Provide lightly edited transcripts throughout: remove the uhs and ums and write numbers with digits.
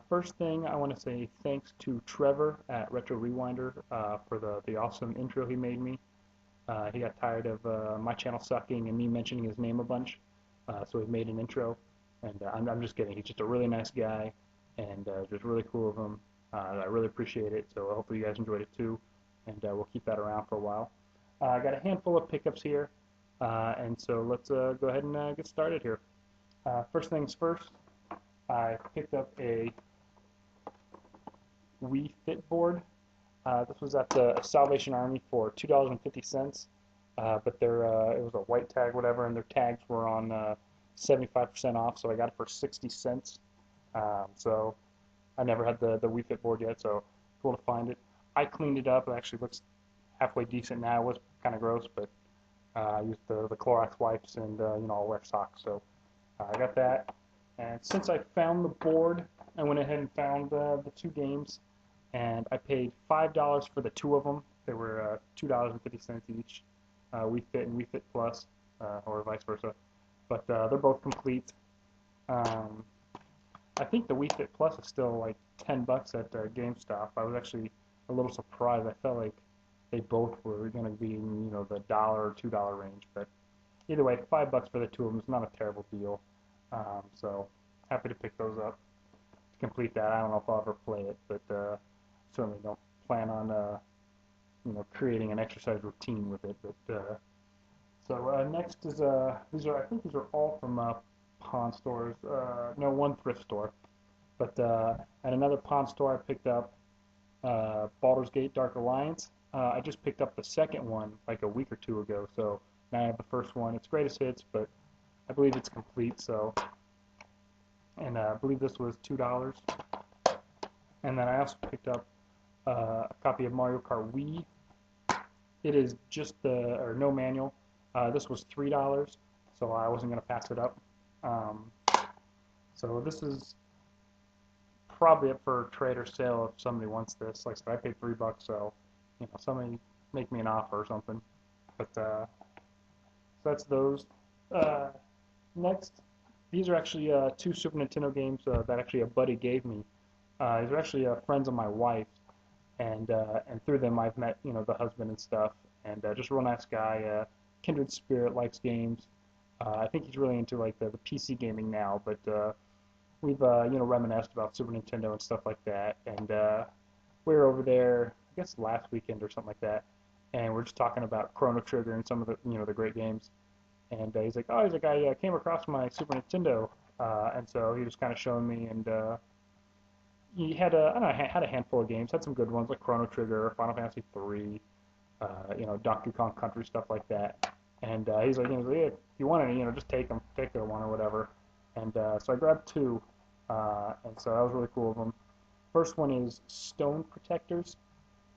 First thing, I want to say thanks to Trevor at RetroRewinder for the awesome intro he made me. He got tired of my channel sucking and me mentioning his name a bunch, so he made an intro. And I'm just kidding. He's just a really nice guy, and just really cool of him. I really appreciate it. So hopefully you guys enjoyed it too, and we'll keep that around for a while. I got a handful of pickups here, and so let's go ahead and get started here. First things first, I picked up a Wii Fit board. This was at the Salvation Army for $2.50, but it was a white tag, whatever, and their tags were on 75% off, so I got it for 60 cents. So I never had the Wii Fit board yet, so cool to find it. I cleaned it up. It actually looks halfway decent now. It was kind of gross, but I used the Clorox wipes and I'll wear socks. So I got that. And since I found the board, I went ahead and found the two games, and I paid $5 for the two of them. They were $2.50 each, Wii Fit and Wii Fit Plus, or vice versa. But they're both complete. I think the Wii Fit Plus is still like $10 at GameStop. I was actually a little surprised. I felt like they both were going to be in the $1 or $2 range. But either way, $5 for the two of them is not a terrible deal. So happy to pick those up to complete that. I don't know if I'll ever play it, but certainly don't plan on creating an exercise routine with it. But so next is I think these are all from pawn stores. No, one thrift store. But at another pawn store, I picked up Baldur's Gate Dark Alliance. I just picked up the second one like a week or two ago, so now I have the first one. It's greatest hits, but I believe it's complete. So, and I believe this was $2. And then I also picked up a copy of Mario Kart Wii. It is just no manual. This was $3, so I wasn't going to pass it up. So this is probably up for trade or sale if somebody wants this. Like I said, I paid $3, so somebody make me an offer or something. But so that's those. Next, these are actually two Super Nintendo games that actually a buddy gave me. These are actually friends of my wife, and through them I've met the husband and stuff, and just a real nice guy. Kindred spirit, likes games. I think he's really into like the PC gaming now, but we've reminisced about Super Nintendo and stuff like that, and we were over there I guess last weekend or something like that, and we're just talking about Chrono Trigger and some of the the great games. And he's like, I came across my Super Nintendo, and so he was kind of showing me, and he had I don't know, had a handful of games, had some good ones like Chrono Trigger, Final Fantasy 3, Donkey Kong Country, stuff like that. And he's like, yeah, if you want any, just take them, take their one or whatever. And so I grabbed two, and so that was really cool of them. First one is Stone Protectors.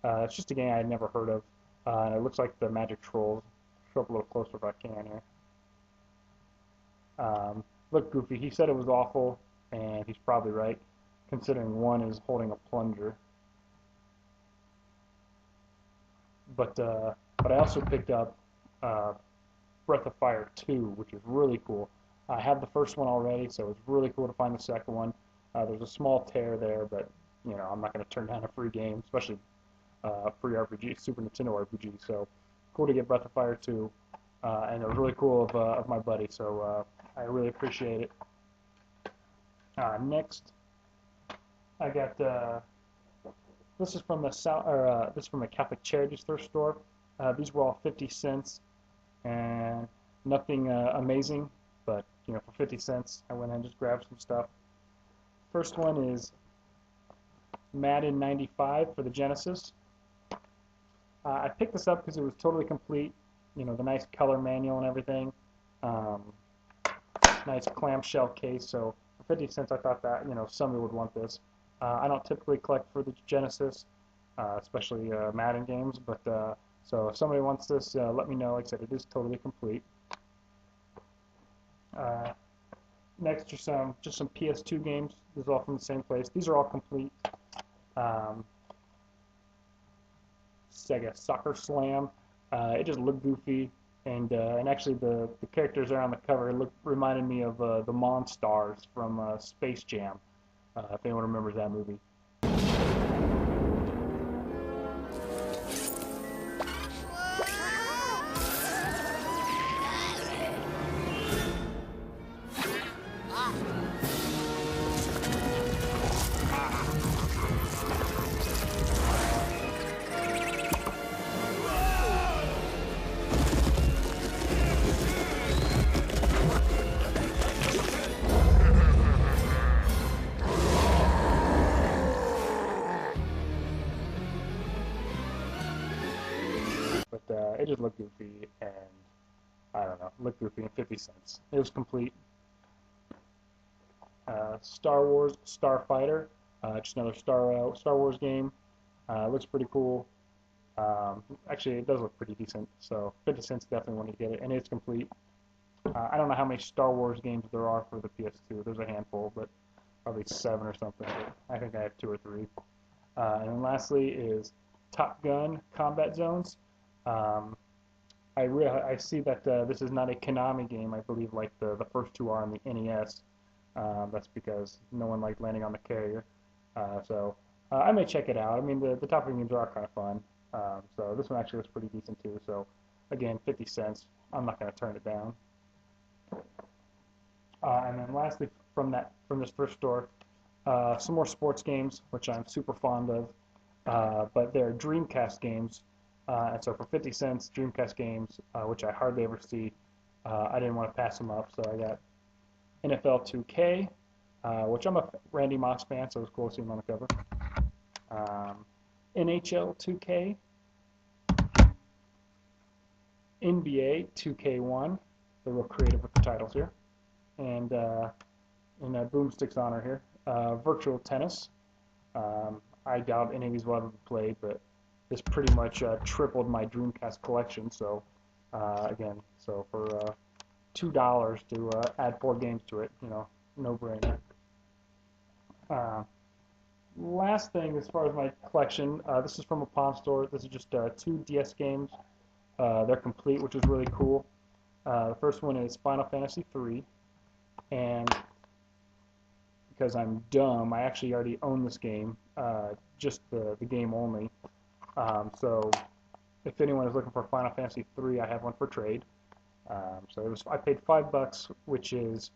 It's just a game I had never heard of, and it looks like the Magic Trolls. Show up a little closer if I can here. Look goofy. He said it was awful, and he's probably right, considering one is holding a plunger. But I also picked up Breath of Fire 2, which is really cool. I have the first one already, so it's really cool to find the second one. There's a small tear there, but I'm not going to turn down a free game, especially free RPG, Super Nintendo RPG. So cool to get Breath of Fire 2, and it was really cool of my buddy. So I really appreciate it. Next, I got this is from a Catholic Charities thrift store. These were all 50 cents, and nothing amazing, but for 50 cents, I went and just grabbed some stuff. First one is Madden 95 for the Genesis. I picked this up because it was totally complete. The nice color manual and everything. Nice clamshell case. So for 50 cents, I thought that somebody would want this. I don't typically collect for the Genesis, especially Madden games, but so if somebody wants this, let me know. Like I said, it is totally complete. Next are just some PS2 games. These are all from the same place. These are all complete. Sega Soccer Slam. It just looked goofy, and actually the characters that are on the cover reminded me of the Monstars from Space Jam. if anyone remembers that movie. But it just looked goofy, and I don't know, looked goofy, and 50 cents. It was complete. Star Wars Starfighter, just another Star Wars game. Looks pretty cool. Actually, it does look pretty decent, so 50 cents definitely want to get it, and it's complete. I don't know how many Star Wars games there are for the PS2. There's a handful, but probably 7 or something. But I think I have 2 or 3. And then lastly is Top Gun Combat Zones. I see that this is not a Konami game, I believe, like the first 2 are on the NES. That's because no one liked landing on the carrier. So I may check it out. I mean, the Top Gun games are kind of fun. So this one actually looks pretty decent too. So again, 50 cents. I'm not going to turn it down. And then lastly, from this thrift store, some more sports games, which I'm super fond of. But they're Dreamcast games. And so for 50 cents, Dreamcast games, which I hardly ever see, I didn't want to pass them up. So I got NFL 2K, which I'm a Randy Moss fan, so it was cool to see him on the cover. NHL 2K, NBA 2K1, they're real creative with the titles here, and in Boomstick's honor here, Virtual Tennis. I doubt any of these will ever be played, but this pretty much tripled my Dreamcast collection. So again, so for $2 to add 4 games to it, you know, no brainer. Last thing, as far as my collection, this is from a pawn store. This is just 2 DS games. They're complete, which is really cool. The first one is Final Fantasy III, and because I'm dumb, I actually already own this game, just the game only. So if anyone is looking for Final Fantasy III, I have one for trade. So I paid $5, which is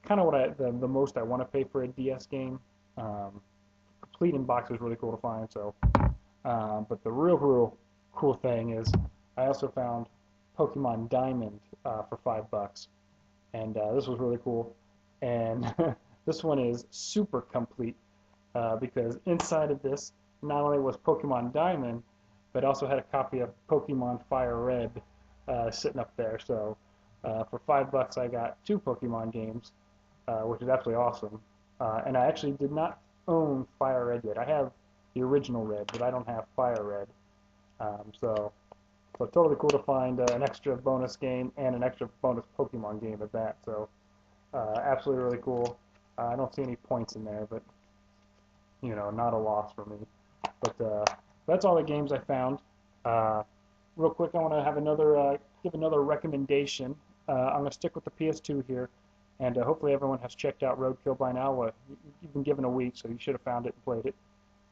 kind of what the most I want to pay for a DS game. Complete in box is really cool to find. So, but the real cool thing is I also found Pokemon Diamond for $5, and this was really cool. And this one is super complete because inside of this not only was Pokemon Diamond, but also had a copy of Pokemon Fire Red sitting up there. So for $5, I got 2 Pokemon games, which is absolutely awesome. And I actually did not own Fire Red yet. I have the original Red, but I don't have Fire Red. So totally cool to find an extra bonus game and an extra bonus Pokemon game at that. So absolutely really cool. I don't see any points in there, but you know, not a loss for me. But that's all the games I found. Real quick, I want to have give another recommendation. I'm going to stick with the PS2 here, and hopefully everyone has checked out Roadkill by now. You've been given a week, so you should have found it and played it.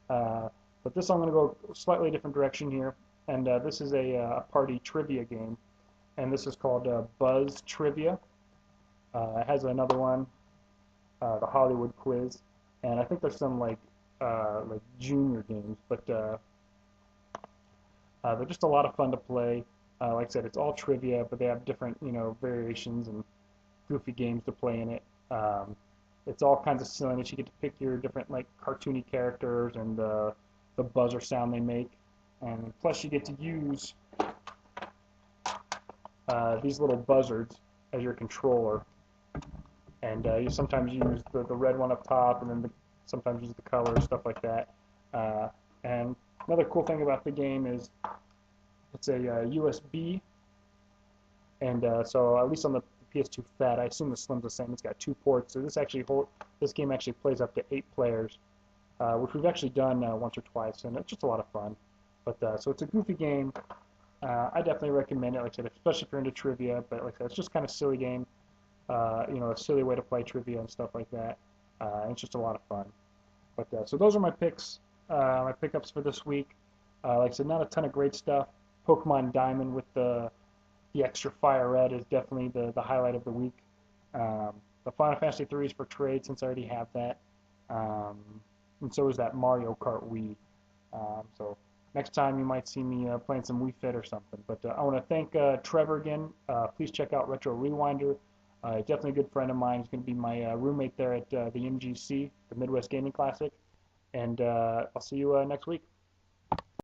But this I'm going to go a slightly different direction here, and this is a party trivia game, and this is called Buzz Trivia. It has another one, the Hollywood Quiz, and I think there's some like junior games, but they're just a lot of fun to play. Like I said, it's all trivia, but they have different, you know, variations and goofy games to play in it. It's all kinds of silliness. You get to pick your different like cartoony characters and the buzzer sound they make, and plus you get to use these little buzzards as your controller. And you sometimes use the red one up top, and then sometimes use the colors, stuff like that. And another cool thing about the game is it's a USB, and so at least on the PS2 Fat, I assume the Slim's the same. It's got 2 ports, so this game actually plays up to 8 players, which we've actually done once or twice, and it's just a lot of fun. But so it's a goofy game. I definitely recommend it. Like I said, especially if you're into trivia. But like I said, it's just kind of a silly game. You know, a silly way to play trivia and stuff like that. It's just a lot of fun. But so those are my picks, my pickups for this week. Like I said, not a ton of great stuff. Pokemon Diamond with the extra fire red is definitely the highlight of the week. The Final Fantasy 3 is for trade since I already have that. Um, and so is that Mario Kart Wii. So next time you might see me playing some Wii Fit or something. But I want to thank Trevor again. Please check out RetroRewinder. Definitely a good friend of mine. He's going to be my roommate there at the MGC, the Midwest Gaming Classic. And I'll see you next week.